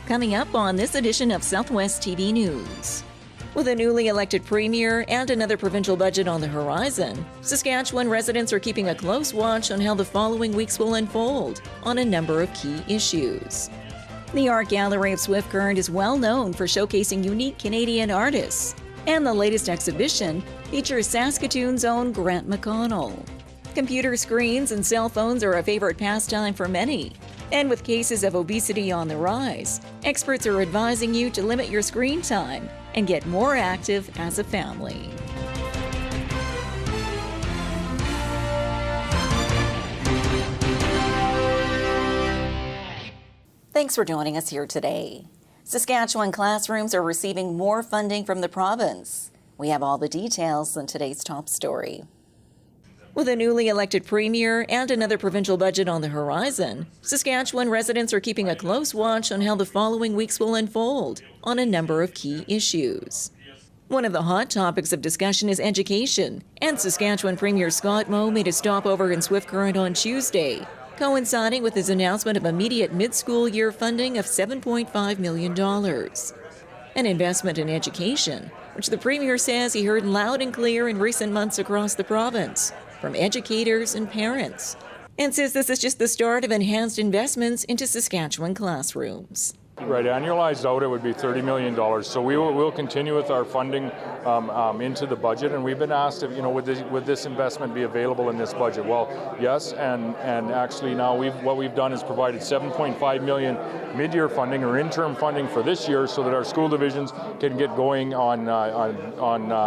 Coming up on this edition of Southwest TV News. With a newly elected premier and another provincial budget on the horizon, Saskatchewan residents are keeping a close watch on how the following weeks will unfold on a number of key issues. The Art Gallery of Swift Current is well known for showcasing unique Canadian artists, and the latest exhibition features Saskatoon's own Grant McConnell. Computer screens and cell phones are a favorite pastime for many, and with cases of obesity on the rise, experts are advising you to limit your screen time and get more active as a family. Thanks for joining us here today. Saskatchewan classrooms are receiving more funding from the province. We have all the details in today's top story. With a newly elected premier and another provincial budget on the horizon, Saskatchewan residents are keeping a close watch on how the following weeks will unfold on a number of key issues. One of the hot topics of discussion is education, and Saskatchewan Premier Scott Moe made a stopover in Swift Current on Tuesday, coinciding with his announcement of immediate mid-school year funding of $7.5 million. An investment in education, which the premier says he heard loud and clear in recent months across the province from educators and parents, and says this is just the start of enhanced investments into Saskatchewan classrooms. Right, annualized out it would be $30 million. So we'll continue with our funding into the budget, and we've been asked if, would this investment be available in this budget? Well, yes, and actually now what we've done is provided $7.5 million mid-year funding or interim funding for this year, so that our school divisions can get going on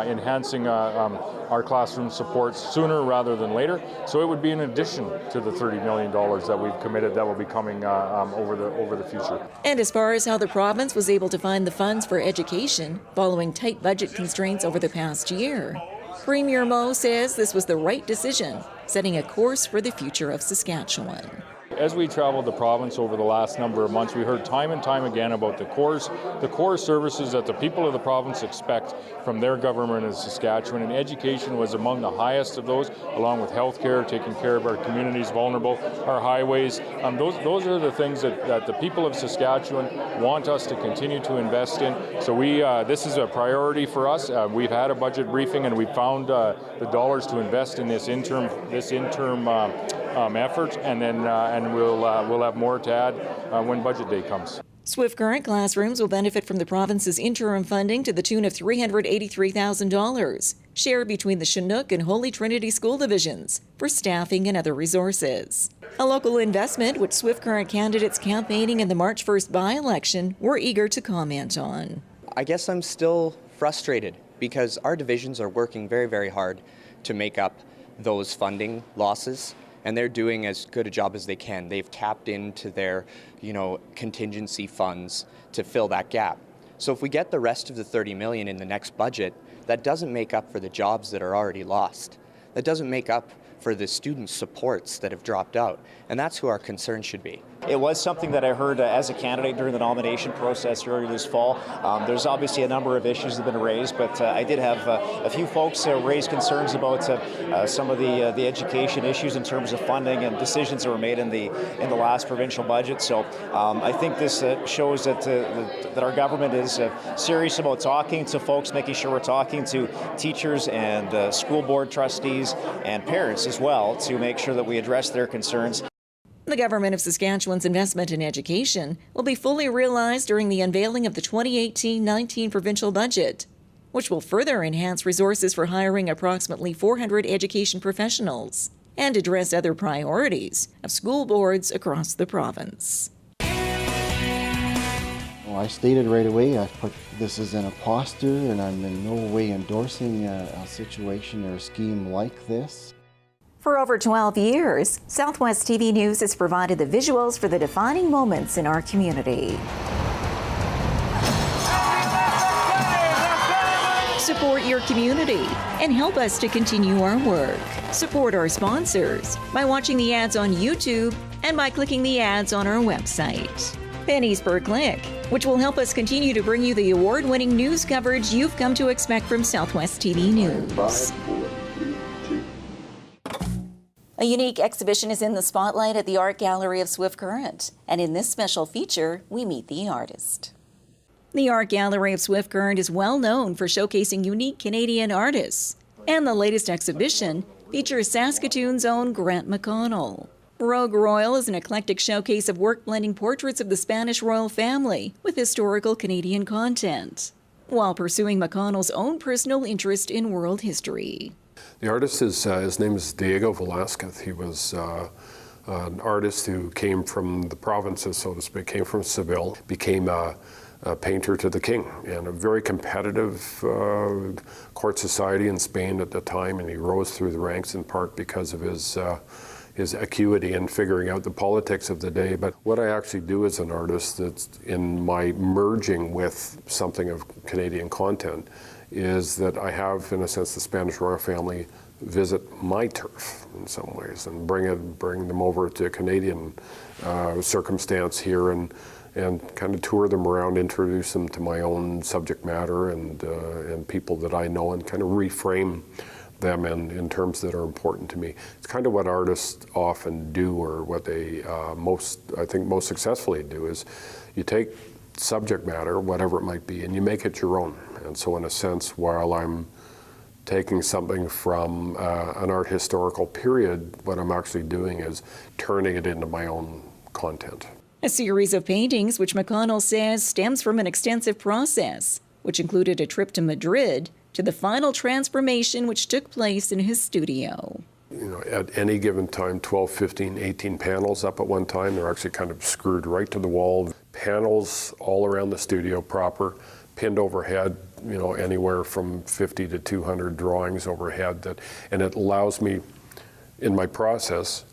enhancing our classroom supports sooner rather than later. So it would be in addition to the $30 million that we've committed that will be coming over the future. And as far as how the province was able to find the funds for education following tight budget constraints over the past year, Premier Moe says this was the right decision, setting a course for the future of Saskatchewan. As we traveled the province over the last number of months, we heard time and time again about the core services that the people of the province expect from their government in Saskatchewan, and education was among the highest of those, along with healthcare, taking care of our communities vulnerable, our highways. Those are the things that the people of Saskatchewan want us to continue to invest in. So this is a priority for us. We've had a budget briefing, and we found the dollars to invest in this interim effort, and we'll have more to add when budget day comes. Swift Current classrooms will benefit from the province's interim funding to the tune of $383,000, shared between the Chinook and Holy Trinity school divisions for staffing and other resources. A local investment which Swift Current candidates campaigning in the March 1st by-election were eager to comment on. I guess I'm still frustrated because our divisions are working very, very hard to make up those funding losses, and they're doing as good a job as they can. They've tapped into their, contingency funds to fill that gap. So if we get the rest of the $30 million in the next budget, that doesn't make up for the jobs that are already lost. That doesn't make up for the student supports that have dropped out, and that's who our concern should be. It was something that I heard as a candidate during the nomination process earlier this fall. There's obviously a number of issues that have been raised, but I did have a few folks raise concerns about some of the education issues in terms of funding and decisions that were made in the last provincial budget. So I think this shows that our government is serious about talking to folks, making sure we're talking to teachers and school board trustees and parents as well to make sure that we address their concerns. The government of Saskatchewan's investment in education will be fully realized during the unveiling of the 2018-19 provincial budget, which will further enhance resources for hiring approximately 400 education professionals and address other priorities of school boards across the province. Well, I stated right away, this is an imposter, and I'm in no way endorsing a situation or a scheme like this. For over 12 years, Southwest TV News has provided the visuals for the defining moments in our community. Support your community and help us to continue our work. Support our sponsors by watching the ads on YouTube and by clicking the ads on our website. Pennies per click, which will help us continue to bring you the award-winning news coverage you've come to expect from Southwest TV News. A unique exhibition is in the spotlight at the Art Gallery of Swift Current, and in this special feature, we meet the artist. The Art Gallery of Swift Current is well known for showcasing unique Canadian artists, and the latest exhibition features Saskatoon's own Grant McConnell. Rogue Royal is an eclectic showcase of work blending portraits of the Spanish royal family with historical Canadian content, while pursuing McConnell's own personal interest in world history. The artist his name is Diego Velázquez. He was an artist who came from the provinces, so to speak, came from Seville, became a painter to the king, and a very competitive court society in Spain at the time, and he rose through the ranks in part because of his acuity in figuring out the politics of the day. But what I actually do as an artist, that's in my merging with something of Canadian content, is that I have, in a sense, the Spanish royal family visit my turf in some ways and bring them over to a Canadian circumstance here and kind of tour them around, introduce them to my own subject matter and people that I know, and kind of reframe them in terms that are important to me. It's kind of what artists often do, or what they most successfully do, is you take subject matter, whatever it might be, and you make it your own. And so in a sense, while I'm taking something from an art historical period, what I'm actually doing is turning it into my own content. A series of paintings which McConnell says stems from an extensive process, which included a trip to Madrid to the final transformation which took place in his studio. You know, at any given time, 12, 15, 18 panels up at one time. They're actually kind of screwed right to the wall. Panels all around the studio proper, pinned overhead, you know, anywhere from 50 to 200 drawings overhead. And it allows me, in my process,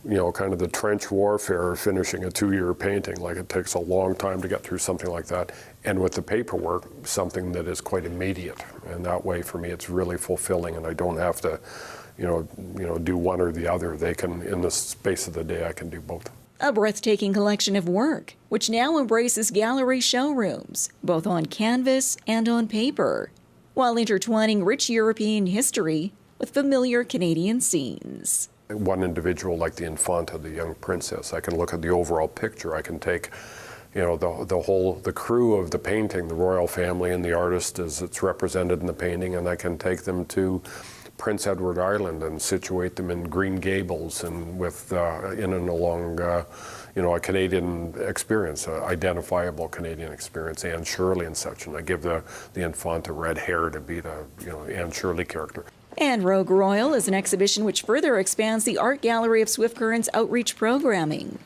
you know, kind of the trench warfare of finishing a 2-year painting. Like, it takes a long time to get through something like that. And with the paperwork, something that is quite immediate. And that way, for me, it's really fulfilling, and I don't have to, you know, do one or the other. They can, in the space of the day, I can do both. A breathtaking collection of work, which now embraces gallery showrooms, both on canvas and on paper, while intertwining rich European history with familiar Canadian scenes. One individual like the Infanta, the young princess, I can look at the overall picture. I can take, you know, the crew of the painting, the royal family and the artist as it's represented in the painting, and I can take them to Prince Edward Island and situate them in Green Gables and with in and along, you know, a Canadian experience, an identifiable Canadian experience, Anne Shirley and such. And I give the Infanta red hair to be the, you know, Anne Shirley character. And Rogue Royal is an exhibition which further expands the Art Gallery of Swift Current's outreach programming,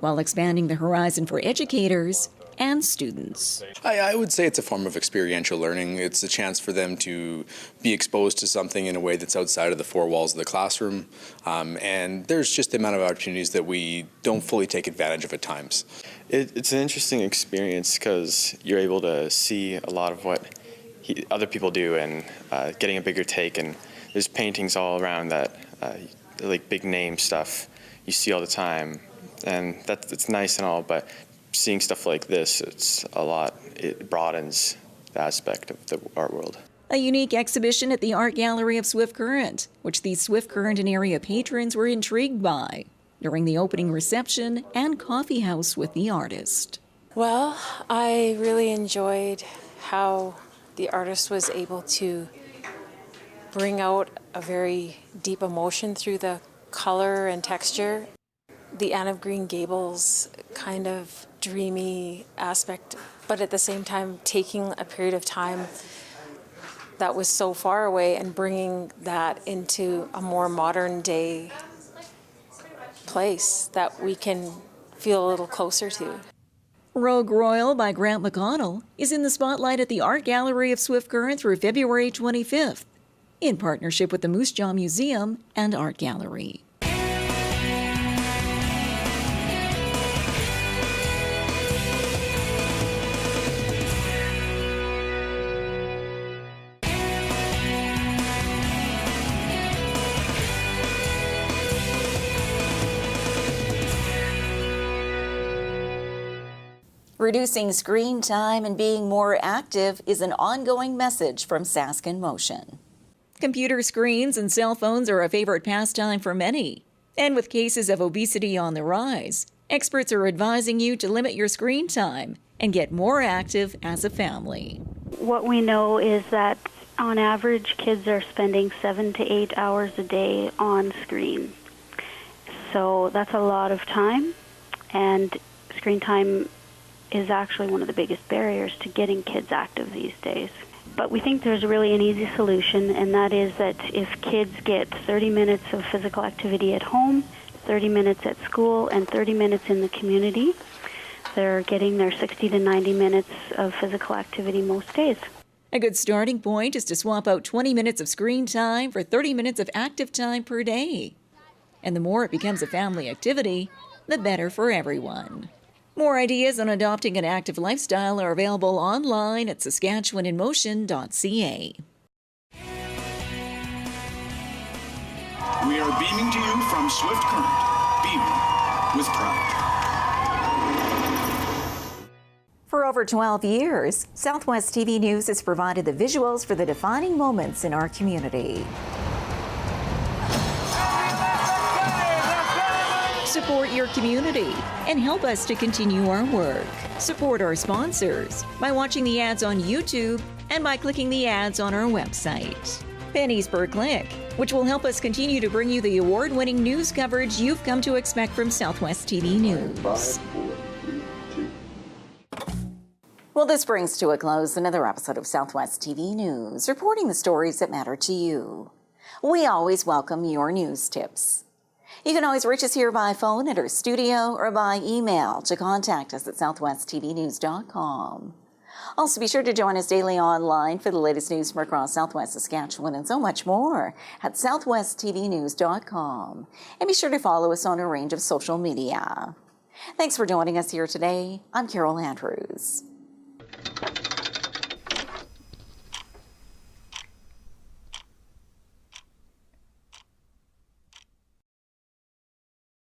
while expanding the horizon for educators and students. I would say it's a form of experiential learning. It's a chance for them to be exposed to something in a way that's outside of the four walls of the classroom. And there's just the amount of opportunities that we don't fully take advantage of at times. It's an interesting experience because you're able to see a lot of what other people do and getting a bigger take. And there's paintings all around that, like big name stuff you see all the time. And it's nice and all, but seeing stuff like this, it broadens the aspect of the art world. A unique exhibition at the Art Gallery of Swift Current, which the Swift Current and area patrons were intrigued by during the opening reception and coffee house with the artist. Well, I really enjoyed how the artist was able to bring out a very deep emotion through the color and texture. The Anne of Green Gables kind of dreamy aspect, but at the same time taking a period of time that was so far away and bringing that into a more modern day place that we can feel a little closer to. Rogue Royal by Grant McConnell is in the spotlight at the Art Gallery of Swift Current through February 25th, in partnership with the Moose Jaw Museum and Art Gallery. Reducing screen time and being more active is an ongoing message from Sask in Motion. Computer screens and cell phones are a favorite pastime for many, And with cases of obesity on the rise, experts are advising you to limit your screen time and get more active as a family. What we know is that on average, kids are spending 7 to 8 hours a day on screen. So that's a lot of time, and screen time is actually one of the biggest barriers to getting kids active these days. But we think there's really an easy solution, and that is that if kids get 30 minutes of physical activity at home, 30 minutes at school, and 30 minutes in the community, they're getting their 60 to 90 minutes of physical activity most days. A good starting point is to swap out 20 minutes of screen time for 30 minutes of active time per day. And the more it becomes a family activity, the better for everyone. More ideas on adopting an active lifestyle are available online at saskatchewaninmotion.ca. We are beaming to you from Swift Current, beaming with pride. For over 12 years, Southwest TV News has provided the visuals for the defining moments in our community. Support your community and help us to continue our work. Support our sponsors by watching the ads on YouTube and by clicking the ads on our website. Pennies per click, which will help us continue to bring you the award-winning news coverage you've come to expect from Southwest TV News. Well, this brings to a close another episode of Southwest TV News, reporting the stories that matter to you. We always welcome your news tips. You can always reach us here by phone at our studio or by email to contact us at southwesttvnews.com. Also, be sure to join us daily online for the latest news from across Southwest Saskatchewan and so much more at southwesttvnews.com. And be sure to follow us on a range of social media. Thanks for joining us here today. I'm Carol Andrews.